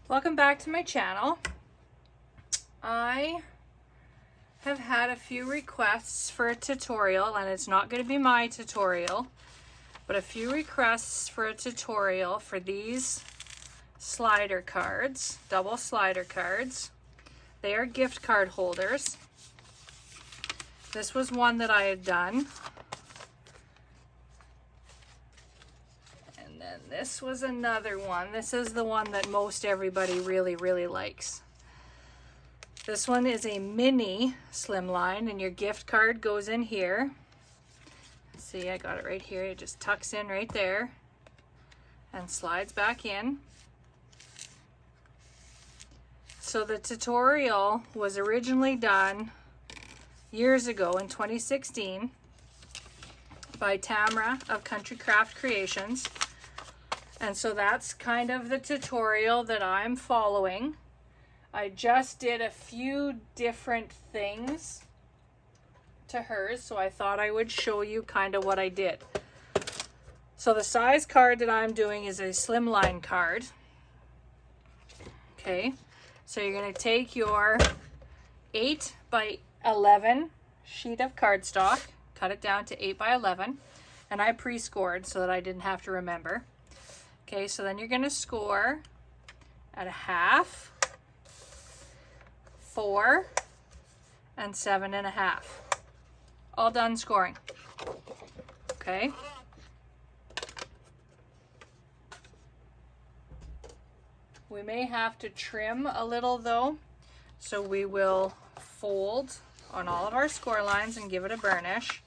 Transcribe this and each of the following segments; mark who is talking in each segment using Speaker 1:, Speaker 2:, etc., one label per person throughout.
Speaker 1: Welcome back to my channel. I have had a few requests for a tutorial, and it's not going to be my tutorial, but a few requests for a tutorial for these slider cards, double slider cards. They are gift card holders. This was one that I had done. And then this was another one. This is the one that most everybody really likes. This one is a mini slimline, and your gift card goes in here. See, I got it right here. It just tucks in right there and slides back in. So the tutorial was originally done years ago in 2016 by Tamra of Country Craft Creations. And so that's kind of the tutorial that I'm following. I just did a few different things to hers, so I thought I would show you kind of what I did. So the size card that I'm doing is a slimline card. Okay, so you're going to take your 8 by 11 sheet of cardstock, cut it down to 8 by 11, and I pre-scored so that I didn't have to remember. Okay, so then you're going to score at a half, 4, and 7.5. All done scoring. Okay. We may have to trim a little though, so we will fold on all of our score lines and give it a burnish.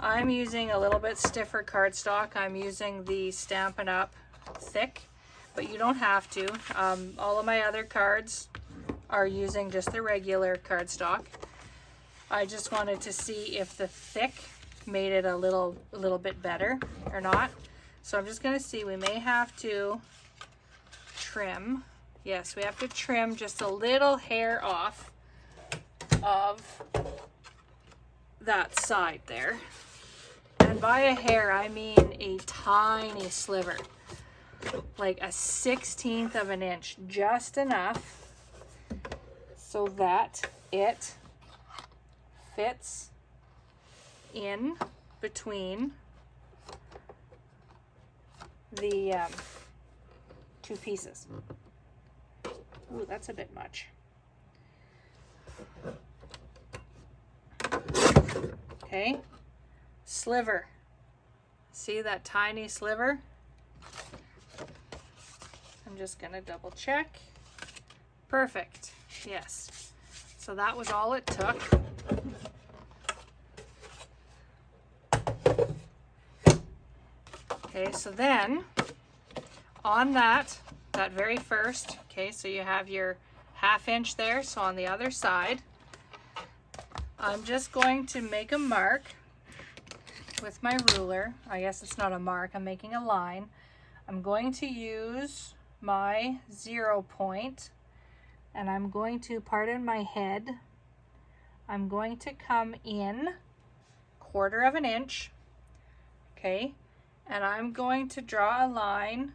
Speaker 1: I'm using a little bit stiffer cardstock. I'm using the Stampin' Up! Thick, but you don't have to. All of my other cards are using just the regular cardstock. I just wanted to see if the thick made it a little bit better or not. So I'm just going to see. We may have to trim. Yes, we have to trim just a little hair off of that side there. And by a hair, I mean a tiny sliver, like a 1/16 of an inch, just enough so that it fits in between the two pieces. Ooh, that's a bit much. Okay, sliver. See that tiny sliver? I'm just gonna double check. Perfect, yes. So that was all it took. Okay, so then on that very first, okay, so you have your 1/2 inch there, so on the other side, I'm just going to make a mark with my ruler. I guess it's not a mark, I'm making a line. I'm going to use my 0 point, and I'm going to, pardon my head, I'm going to come in 1/4 of an inch, okay, and I'm going to draw a line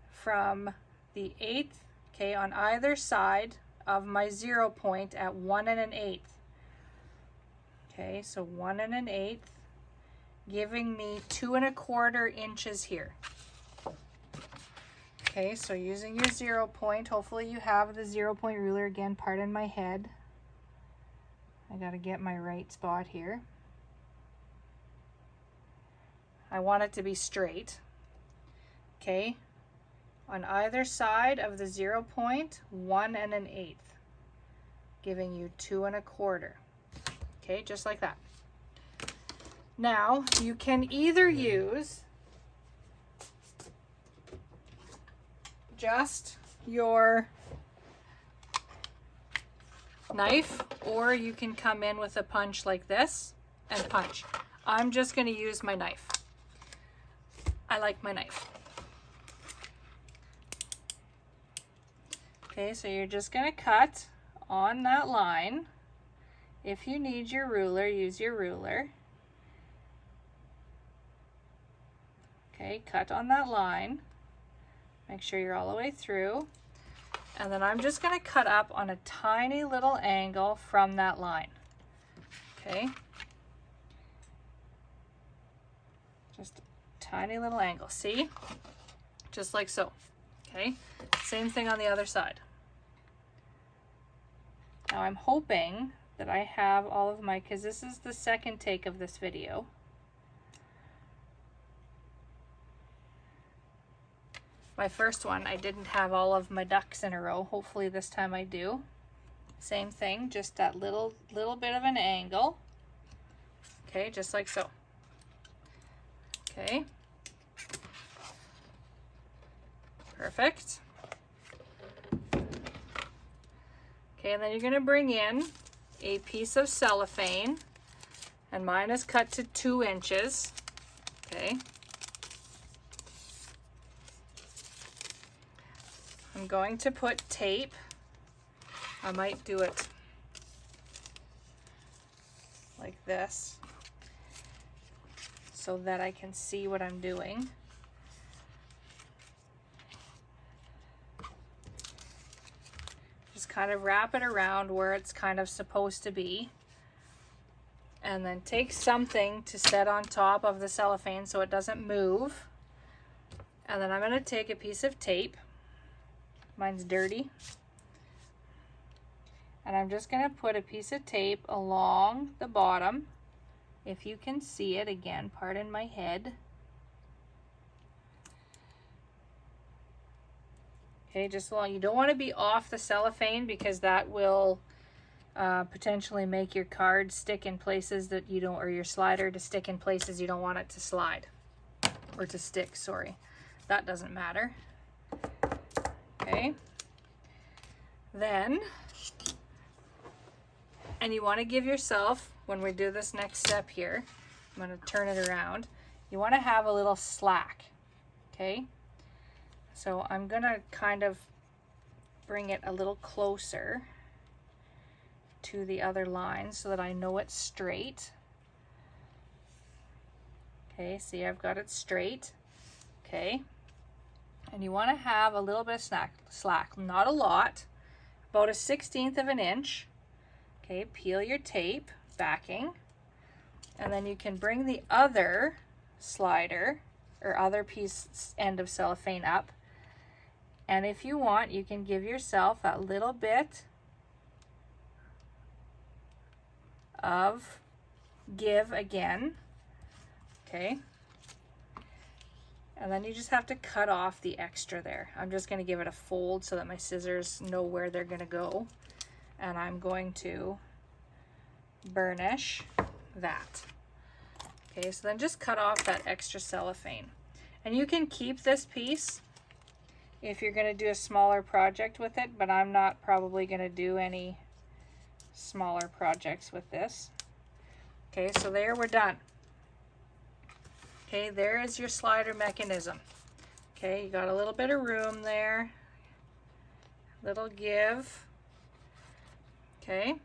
Speaker 1: from the 1/8, okay, on either side of my 0 point at 1 1/8. Okay, so 1 1/8, giving me 2 1/4 inches here. Okay, so using your 0 point, hopefully you have the 0 point ruler. Again, pardon my head. I gotta get my right spot here. I want it to be straight. Okay, on either side of the 0 point, 1 1/8, giving you 2 1/4. Okay, just like that. Now, you can either use just your knife, or you can come in with a punch like this and punch. I'm just going to use my knife. I like my knife. Okay, so you're just going to cut on that line. If you need your ruler, use your ruler. Okay, cut on that line. Make sure you're all the way through. And then I'm just going to cut up on a tiny little angle from that line. Okay. Just a tiny little angle. See? Just like so. Okay. Same thing on the other side. Now I'm hoping that I have all of my, because this is the second take of this video. My first one, I didn't have all of my ducks in a row. Hopefully this time I do. Same thing, just that little bit of an angle. Okay, just like so. Okay. Perfect. Okay, and then you're going to bring in a piece of cellophane, and mine is cut to 2 inches. Okay. I'm going to put tape. I might do it like this so that I can see what I'm doing. Just kind of wrap it around where it's kind of supposed to be. And then take something to set on top of the cellophane so it doesn't move. And then I'm going to take a piece of tape. Mine's dirty. And I'm just going to put a piece of tape along the bottom. If you can see it, again, pardon my head. Okay, just along. You don't want to be off the cellophane because that will potentially make your card stick in places that you don't, or your slider to stick in places you don't want it to slide. Or to stick, sorry. That doesn't matter. Okay. Then, and you want to give yourself, when we do this next step here, I'm going to turn it around, you want to have a little slack. Okay. So I'm going to kind of bring it a little closer to the other line so that I know it's straight. Okay, see, I've got it straight. Okay. And you want to have a little bit of slack, not a lot, about a 1/16 of an inch. Okay, peel your tape, backing, and then you can bring the other slider or other piece end of cellophane up. And if you want, you can give yourself that little bit of give again. Okay. And then you just have to cut off the extra there. I'm just going to give it a fold so that my scissors know where they're going to go. And I'm going to burnish that. Okay, so then just cut off that extra cellophane. And you can keep this piece if you're going to do a smaller project with it, but I'm not probably going to do any smaller projects with this. Okay, so there, we're done. Okay, there is your slider mechanism. Okay, you got a little bit of room there. Little give. Okay,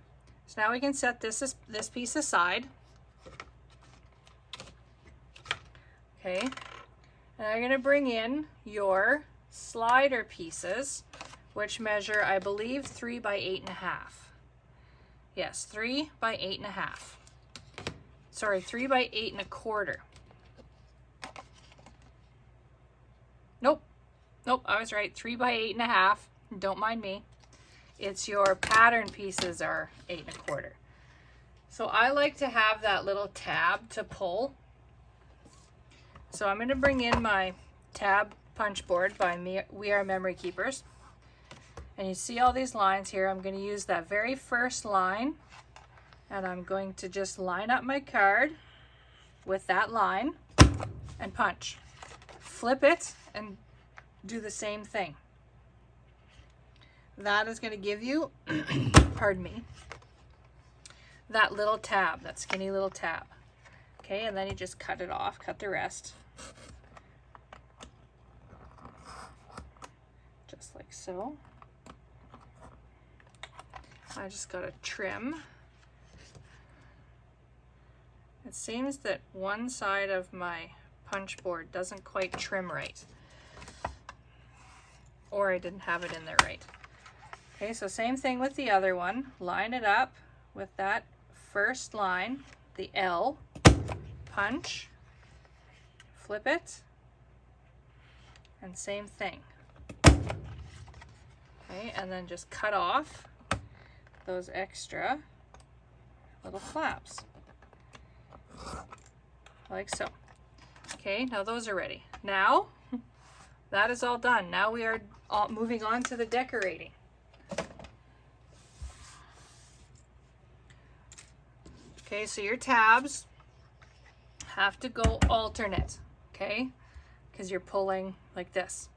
Speaker 1: so now we can set this piece aside. Okay, and I'm going to bring in your slider pieces, which measure, I believe, 3 by 8.5. Yes, 3 by 8.5. Sorry, 3 by 8.25. Nope, I was right. 3 by 8.5. Don't mind me. It's your pattern pieces are 8.25. So I like to have that little tab to pull. So I'm going to bring in my tab punch board by We Are Memory Keepers. And you see all these lines here. I'm going to use that very first line. And I'm going to just line up my card with that line and punch. Flip it and do the same thing. That is going to give you, pardon me, that little tab, that skinny little tab. Okay, and then you just cut it off, cut the rest. Just like so. I just got to trim. It seems that one side of my punch board doesn't quite trim right. Or I didn't have it in there right. Okay, so same thing with the other one. Line it up with that first line, the L, punch, flip it, and same thing. Okay, and then just cut off those extra little flaps, like so. Okay, now those are ready. Now, that is all done. Now we are moving on to the decorating. Okay, so your tabs have to go alternate, okay? Because you're pulling like this,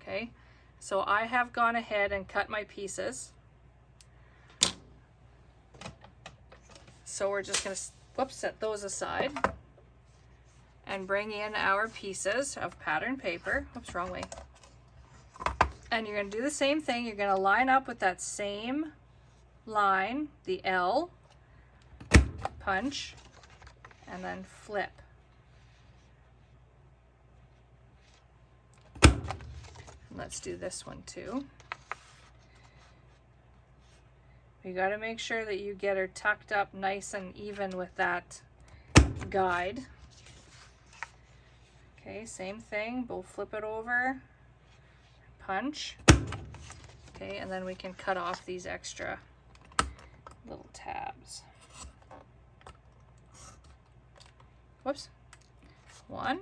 Speaker 1: okay? So I have gone ahead and cut my pieces. So we're just gonna, set those aside and bring in our pieces of pattern paper. Oops, wrong way. And you're gonna do the same thing. You're gonna line up with that same line, the L, punch, and then flip. And let's do this one too. You got to make sure that you get her tucked up nice and even with that guide. Okay, same thing. We'll flip it over, punch. Okay, and then we can cut off these extra little tabs. Whoops. 1.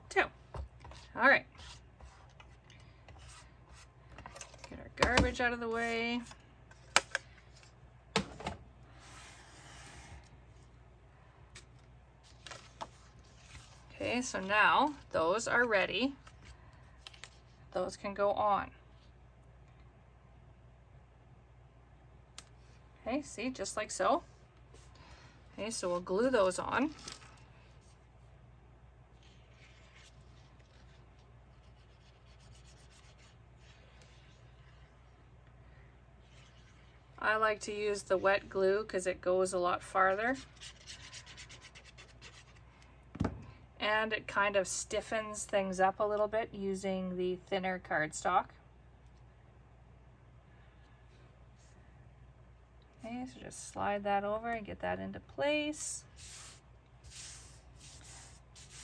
Speaker 1: 2. All right. Get our garbage out of the way. Okay, so now those are ready. Those can go on. Okay, see, just like so. Okay, so we'll glue those on. I like to use the wet glue because it goes a lot farther. And it kind of stiffens things up a little bit using the thinner cardstock. Okay, so just slide that over and get that into place.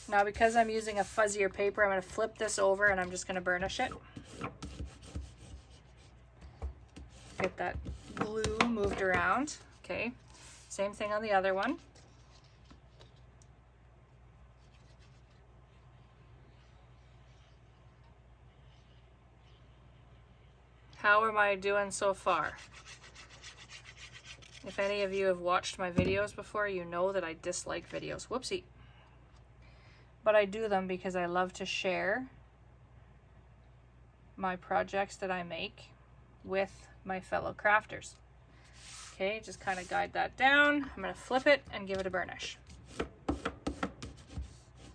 Speaker 1: Now because I'm using a fuzzier paper, I'm going to flip this over and I'm just going to burnish it. Get that glue moved around. Okay, same thing on the other one. How am I doing so far? If any of you have watched my videos before, you know that I dislike videos. Whoopsie. But I do them because I love to share my projects that I make with my fellow crafters. Okay, just kind of guide that down. I'm going to flip it and give it a burnish.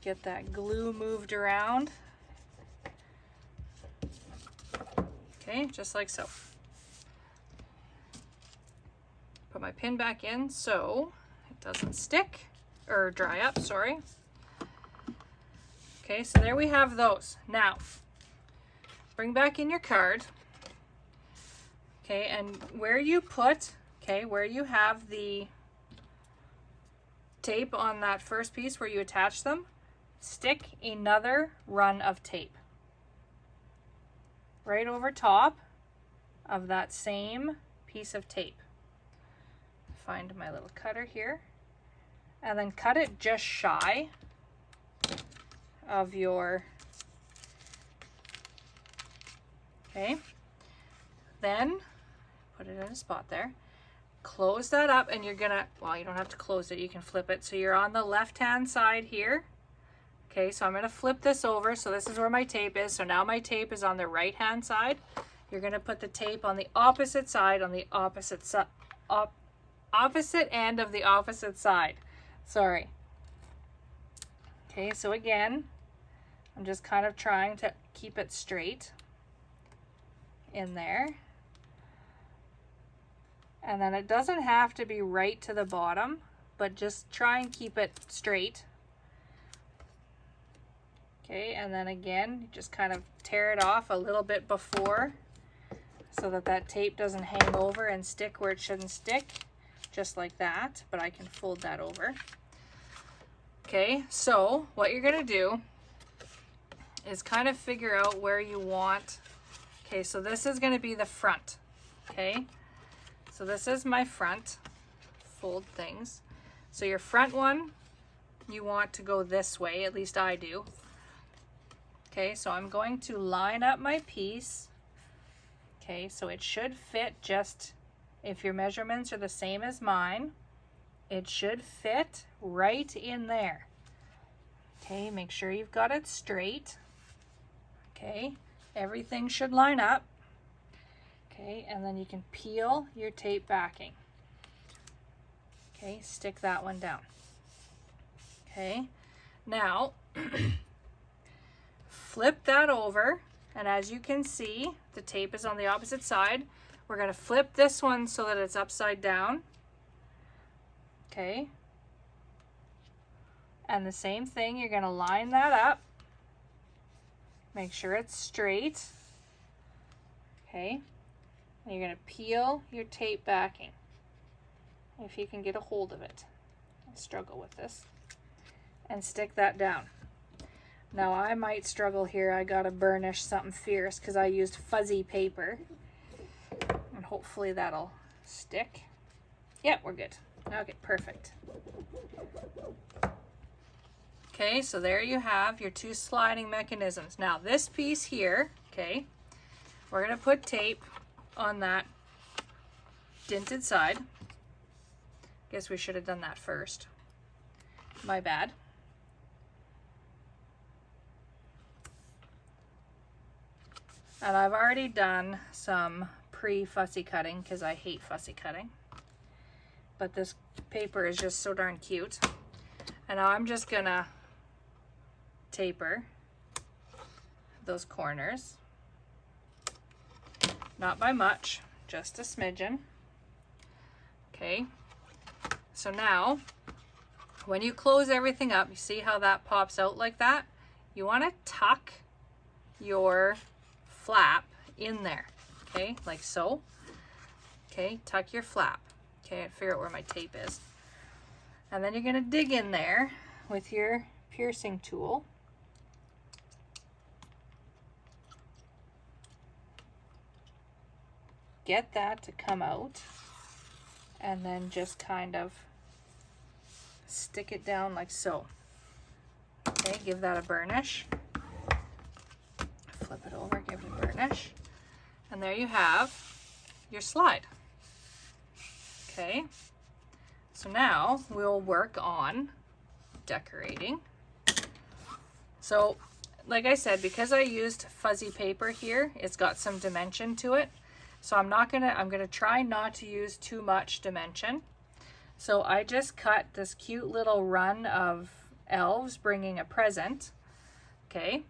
Speaker 1: Get that glue moved around. Okay, just like so. Put my pin back in so it doesn't stick or dry up, sorry. Okay, so there we have those. Now, bring back in your card. Okay, and where you put, where you have the tape on that first piece where you attach them, stick another run of tape right over top of that same piece of tape. Find my little cutter here and then cut it just shy of your, okay, then put it in a spot there, close that up, and you're gonna, well, you don't have to close it, you can flip it so you're on the left hand side here. Okay, so I'm going to flip this over. So this is where my tape is. So now my tape is on the right hand side. You're going to put the tape on the opposite side, on the opposite end of the opposite side. Sorry. Okay, so again, I'm just kind of trying to keep it straight in there. And then it doesn't have to be right to the bottom, but just try and keep it straight. Okay, and then again, you just kind of tear it off a little bit before so that that tape doesn't hang over and stick where it shouldn't stick, just like that, but I can fold that over. Okay, so what you're gonna do is kind of figure out where you want. Okay, so this is gonna be the front, okay? So this is my front, fold things. So your front one, you want to go this way, at least I do. Okay, so I'm going to line up my piece. Okay, so it should fit just, if your measurements are the same as mine, it should fit right in there. Okay, make sure you've got it straight. Okay, everything should line up. Okay, and then you can peel your tape backing. Okay, stick that one down. Okay, now flip that over, and as you can see, the tape is on the opposite side. We're going to flip this one so that it's upside down. Okay, and the same thing, you're going to line that up. Make sure it's straight. Okay, and you're going to peel your tape backing if you can get a hold of it. I struggle with this. And stick that down. Now I might struggle here. I gotta burnish something fierce because I used fuzzy paper. And hopefully that'll stick. Yep, we're good. Okay, perfect. Okay, so there you have your two sliding mechanisms. Now this piece here, okay, we're gonna put tape on that dinted side. Guess we should have done that first. My bad. And I've already done some pre-fussy cutting because I hate fussy cutting. But this paper is just so darn cute. And now I'm just gonna taper those corners. Not by much, just a smidgen. Okay, so now when you close everything up, you see how that pops out like that? You want to tuck your flap in there, okay, like so. Okay, tuck your flap. Okay, figure out where my tape is. And then you're going to dig in there with your piercing tool. Get that to come out, and then just kind of stick it down like so. Okay, give that a burnish. Flip it over, give it a burnish. And there you have your slide. Okay, so now we'll work on decorating. So, like I said, because I used fuzzy paper here, it's got some dimension to it. So I'm gonna try not to use too much dimension. So I just cut this cute little run of elves bringing a present. Okay,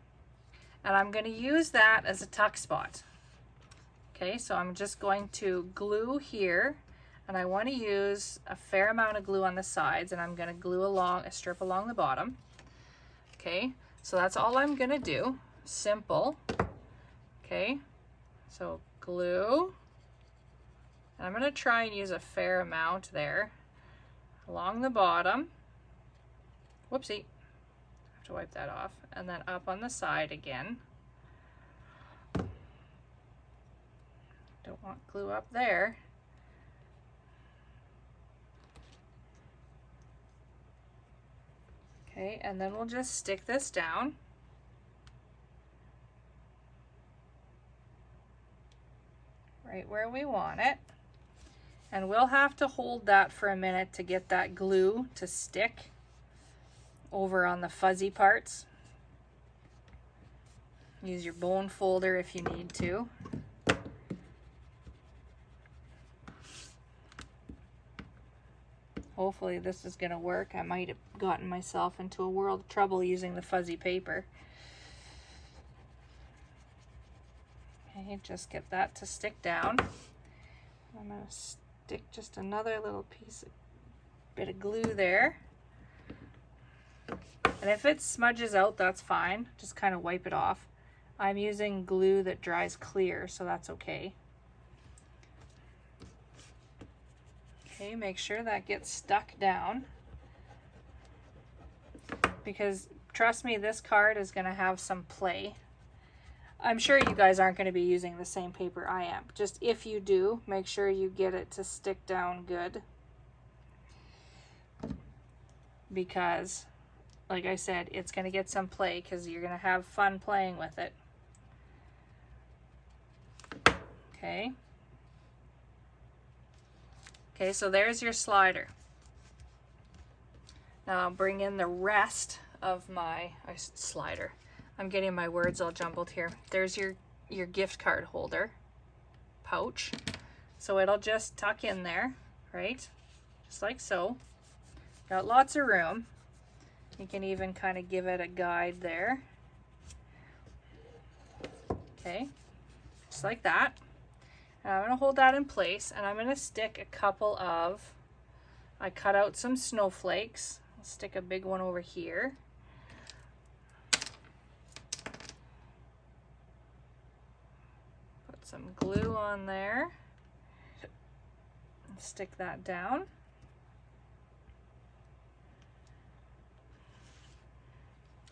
Speaker 1: and I'm going to use that as a tuck spot. Okay, so I'm just going to glue here, and I want to use a fair amount of glue on the sides, and I'm going to glue along a strip along the bottom. Okay, so that's all I'm going to do. Simple. Okay, so glue, and I'm going to try and use a fair amount there along the bottom. Whoopsie. To wipe that off, and then up on the side again. Don't want glue up there. Okay, and then we'll just stick this down. Right where we want it. And we'll have to hold that for a minute to get that glue to stick over on the fuzzy parts. Use your bone folder if you need to. Hopefully this is gonna work. I might have gotten myself into a world of trouble using the fuzzy paper. Okay, just get that to stick down. I'm gonna stick just another little piece of bit of glue there. And if it smudges out, that's fine. Just kind of wipe it off. I'm using glue that dries clear, so that's okay. Okay, make sure that gets stuck down. Because trust me, this card is going to have some play. I'm sure you guys aren't going to be using the same paper I am. Just if you do, make sure you get it to stick down good. Because, like I said, it's going to get some play because you're going to have fun playing with it. Okay. Okay, so there's your slider. Now I'll bring in the rest of my slider. I'm getting my words all jumbled here. There's your gift card holder pouch. So it'll just tuck in there, right? Just like so. Got lots of room. You can even kind of give it a guide there. Okay, just like that. And I'm going to hold that in place, and I'm going to stick a couple of, I cut out some snowflakes. I'll stick a big one over here. Put some glue on there. Stick that down.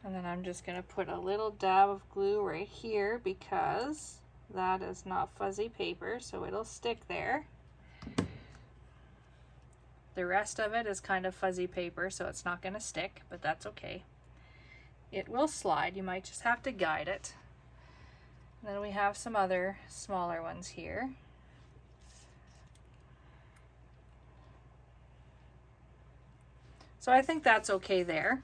Speaker 1: And then I'm just going to put a little dab of glue right here because that is not fuzzy paper, so it'll stick there. The rest of it is kind of fuzzy paper, so it's not going to stick, but that's okay. It will slide. You might just have to guide it. And then we have some other smaller ones here. So I think that's okay there.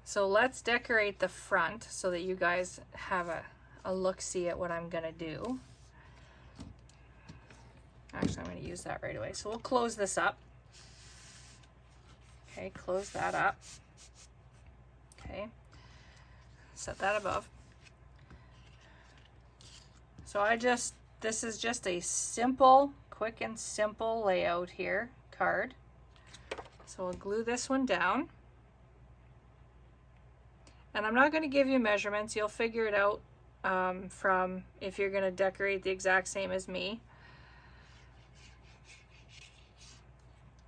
Speaker 1: So let's decorate the front so that you guys have a look-see at what I'm gonna do. Actually, I'm gonna use that right away. So we'll close this up. Okay, close that up. Okay, set that above. So this is just a simple, quick and simple layout here, card. So we'll glue this one down. And I'm not going to give you measurements. You'll figure it out from if you're going to decorate the exact same as me.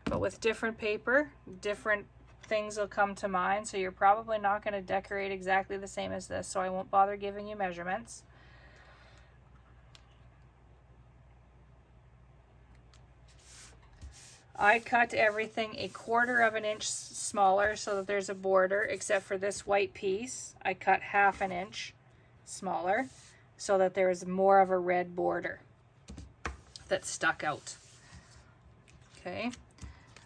Speaker 1: But with different paper, different things will come to mind. So you're probably not going to decorate exactly the same as this. So I won't bother giving you measurements. I cut everything 1/4 of an inch smaller so that there's a border, except for this white piece. I cut 1/2 inch smaller so that there is more of a red border that stuck out. Okay,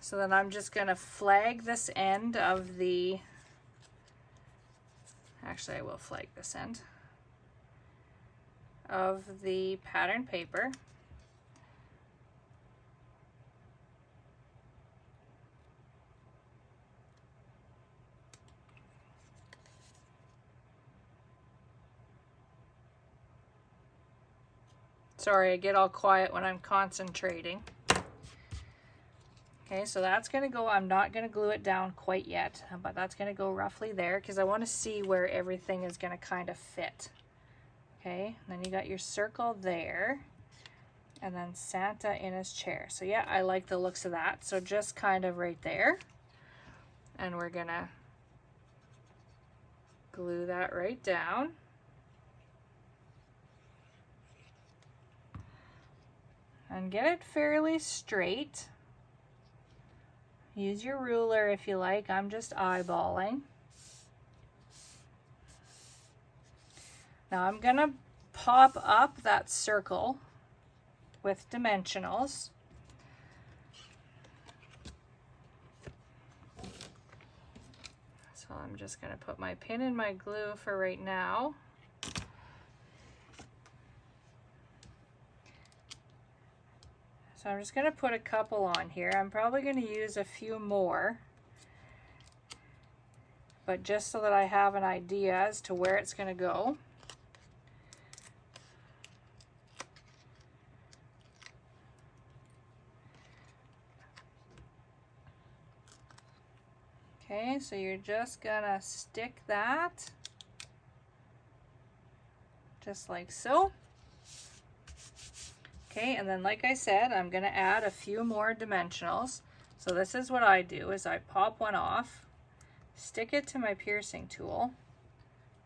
Speaker 1: so then I'm just going to flag this end of the, actually I will flag this end of the pattern paper. Sorry, I get all quiet when I'm concentrating. Okay, so that's going to go, I'm not going to glue it down quite yet, but that's going to go roughly there because I want to see where everything is going to kind of fit. Okay, and then you got your circle there, and then Santa in his chair. So yeah, I like the looks of that. So just kind of right there. And we're going to glue that right down. And get it fairly straight. Use your ruler if you like. I'm just eyeballing. Now I'm going to pop up that circle with dimensionals. So I'm just going to put my pin in my glue for right now. So I'm just going to put a couple on here. I'm probably going to use a few more, but just so that I have an idea as to where it's going to go. Okay, so you're just gonna stick that just like so. Okay, and then like I said, I'm gonna add a few more dimensionals. So this is what I do, is I pop one off, stick it to my piercing tool,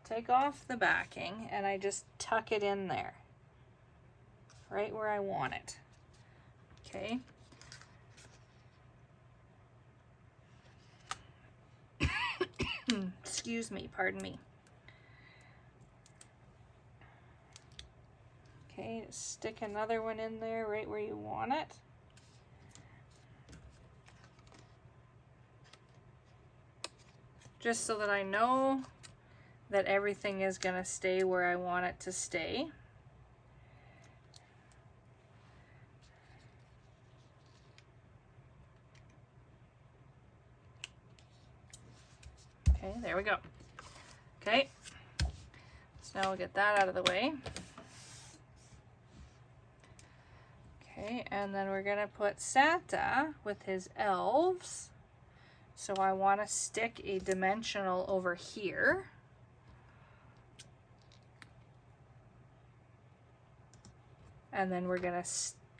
Speaker 1: take off the backing, and I just tuck it in there, right where I want it. Okay. Excuse me, pardon me. Okay, stick another one in there right where you want it. Just so that I know that everything is going to stay where I want it to stay. Okay, there we go. Okay, so now we'll get that out of the way. Okay, and then we're gonna put Santa with his elves. So I want to stick a dimensional over here. And then we're gonna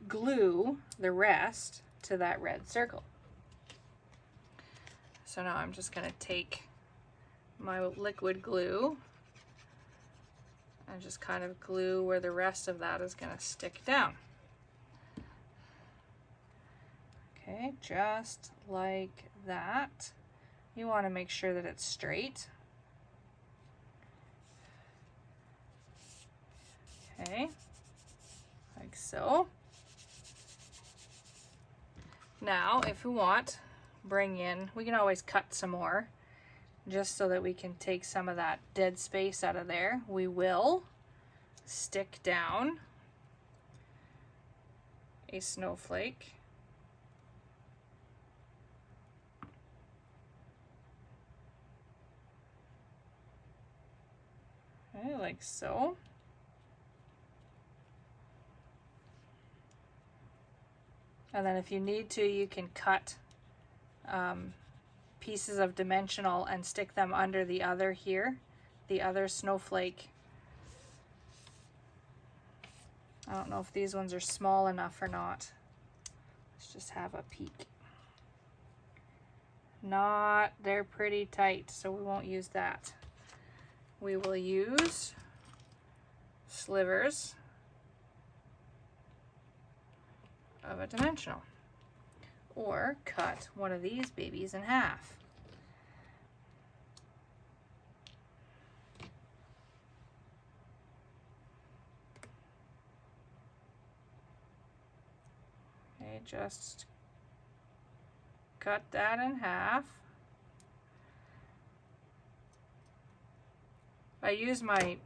Speaker 1: glue the rest to that red circle. So now I'm just gonna take my liquid glue and just kind of glue where the rest of that is going to stick down. Okay, just like that. You want to make sure that it's straight. Okay, like so. Now, if we want, we can always cut some more, just so that we can take some of that dead space out of there. We will stick down a snowflake. Okay, like so. And then if you need to, you can cut pieces of dimensional and stick them under the other here, the other snowflake. I don't know if these ones are small enough or not. Let's just have a peek. They're pretty tight, so we won't use that. We will use slivers of a dimensional, or cut one of these babies in half. Okay, just cut that in half. I use my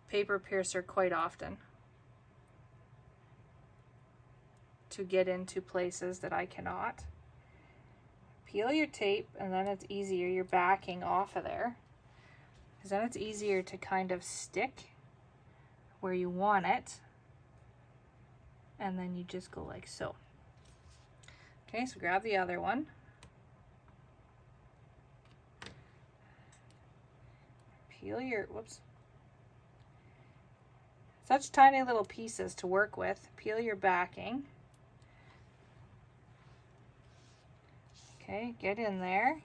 Speaker 1: paper piercer quite often to get into places that I cannot. Peel your tape, and then it's easier. You're backing off of there, because then it's easier to kind of stick where you want it, and then you just go like so. Okay, so grab the other one. Peel your, whoops. Such tiny little pieces to work with. Peel your backing. Okay, get in there,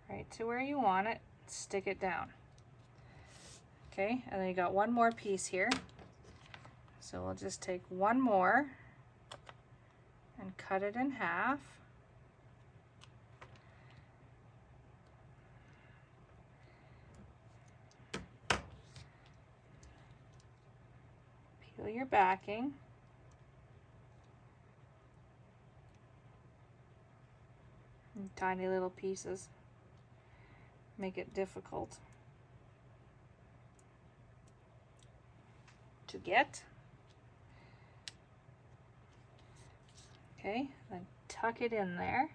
Speaker 1: right to where you want it, stick it down. Okay, and then you got one more piece here. So we'll just take one more and cut it in half. Peel your backing. Tiny little pieces make it difficult to get. Okay, then tuck it in there.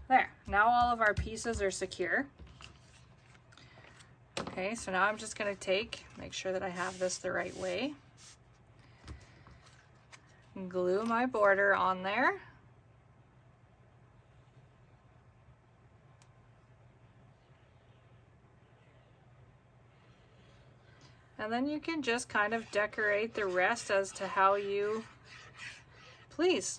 Speaker 1: There, now all of our pieces are secure. Okay, so now I'm just going to make sure that I have this the right way. Glue my border on there. And then you can just kind of decorate the rest as to how you please.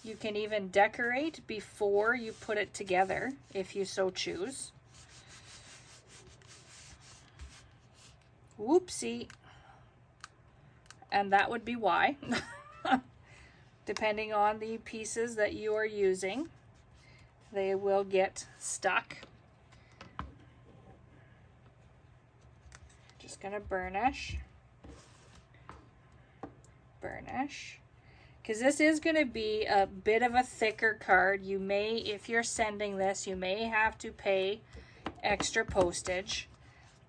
Speaker 1: You can even decorate before you put it together if you so choose. Whoopsie. And that would be why. Depending on the pieces that you are using, they will get stuck. Just gonna burnish. Burnish. Because this is going to be a bit of a thicker card. You may, if you're sending this, you may have to pay extra postage,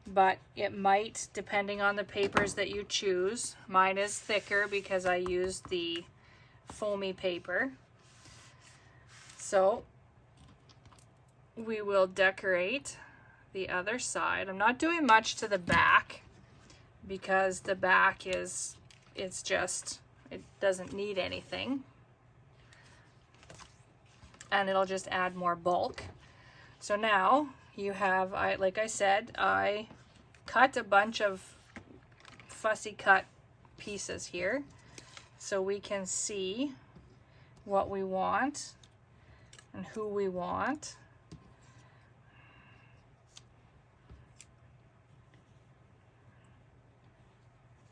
Speaker 1: but it might, depending on the papers that you choose. Mine is thicker because I used the foamy paper. So we will decorate the other side. I'm not doing much to the back because the back is, it's just, it doesn't need anything, and it'll just add more bulk. So now you have, like I said, I cut a bunch of fussy cut pieces here so we can see what we want and who we want.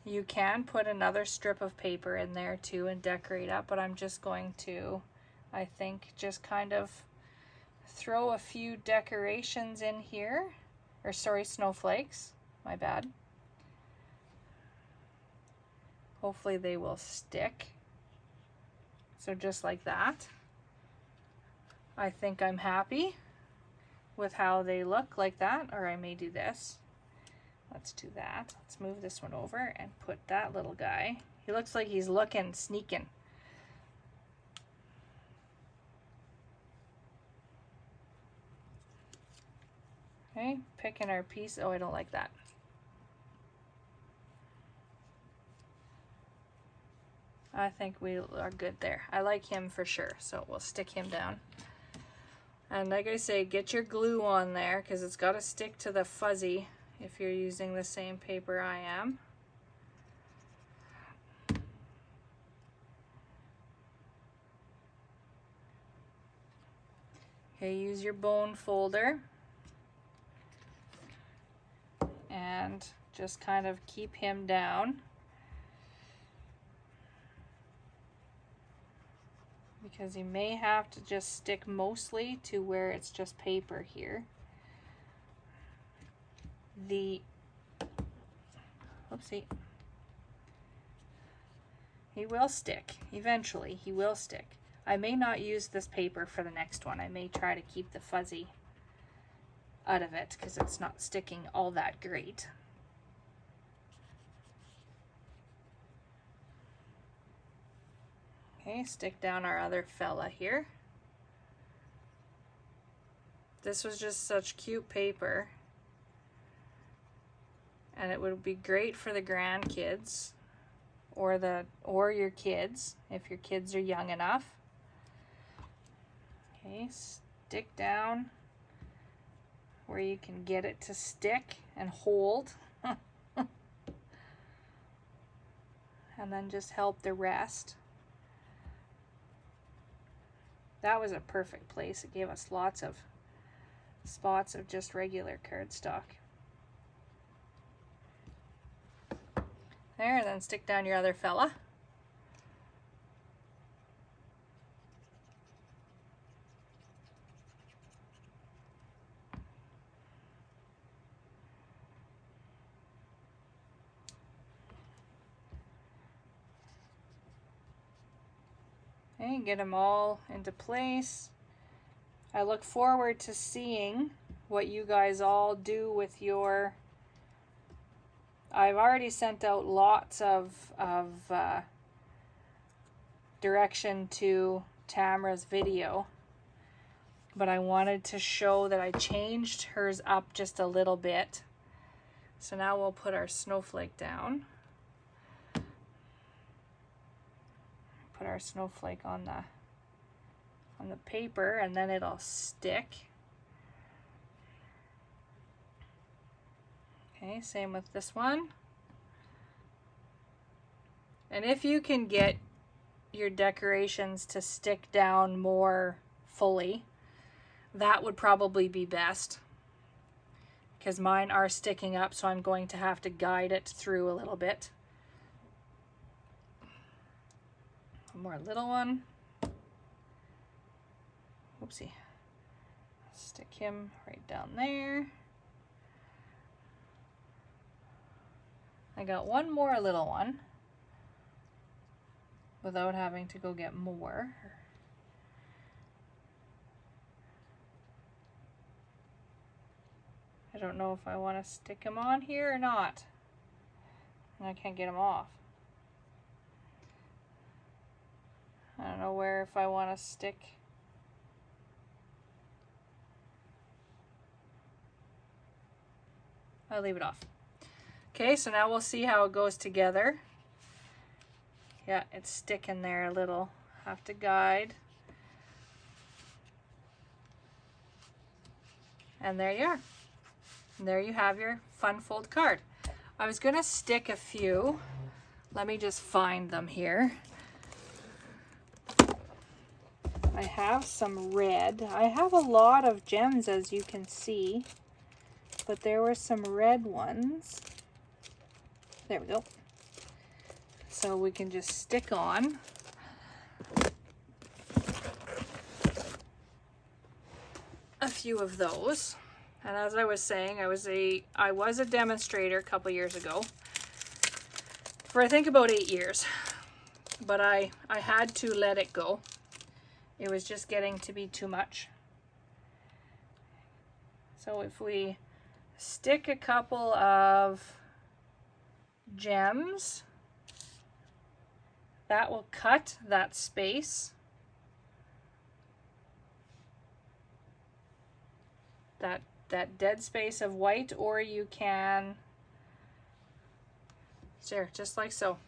Speaker 1: You can put another strip of paper in there too and decorate up, but I'm just going to, I think, just kind of throw a few decorations in here, or sorry, snowflakes, my bad. Hopefully they will stick. So just like that. I think I'm happy with how they look like that, or I may do this. Let's do that. Let's move this one over and put that little guy. He looks like he's looking, sneaking. Okay, picking our piece. Oh, I don't like that. I think we are good there. I like him for sure, so we'll stick him down. And like I say, get your glue on there because it's got to stick to the fuzzy if you're using the same paper I am. Okay, use your bone folder and just kind of keep him down. Because you may have to just stick mostly to where it's just paper here. Oopsie. He will stick. Eventually, he will stick. I may not use this paper for the next one. I may try to keep the fuzzy out of it because it's not sticking all that great. Okay, stick down our other fella here. This was just such cute paper. And it would be great for the grandkids or your kids if your kids are young enough. Okay, stick down where you can get it to stick and hold. And then just help the rest. That was a perfect place. It gave us lots of spots of just regular cardstock. There, and then stick down your other fella. Okay, get them all into place. I look forward to seeing what you guys all do with your... I've already sent out lots of direction to Tamra's video, but I wanted to show that I changed hers up just a little bit. So now we'll put our snowflake down. put our snowflake on the paper, and then it'll stick. Okay, same with this one. And if you can get your decorations to stick down more fully, that would probably be best, because mine are sticking up, so I'm going to have to guide it through a little bit. One more little one. Oopsie. Stick him right down there. I got one more little one without having to go get more. I don't know if I want to stick him on here or not. I can't get him off. I don't know where, if I want to stick. I'll leave it off. Okay, so now we'll see how it goes together. Yeah, it's sticking there a little. Have to guide. And there you are. And there you have your fun fold card. I was going to stick a few. Let me just find them here. I have some red. I have a lot of gems, as you can see, but there were some red ones. There we go. So we can just stick on. A few of those. And as I was saying, I was a demonstrator a couple years ago for I think about 8 years, but I had to let it go. It was just getting to be too much. So if we stick a couple of gems, that will cut that space. That dead space of white, or you can, there, just like so.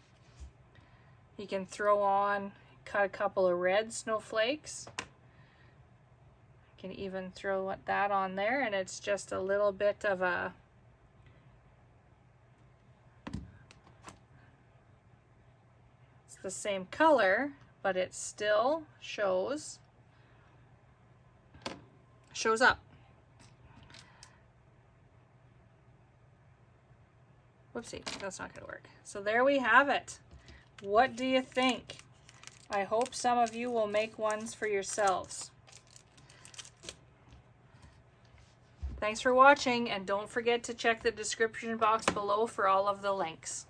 Speaker 1: You can throw on, cut a couple of red snowflakes. You can even throw that on there, and it's just a little bit of a, it's the same color, but it still shows up. Whoopsie, that's not going to work. So there we have it. What do you think? I hope some of you will make ones for yourselves. Thanks for watching, and don't forget to check the description box below for all of the links.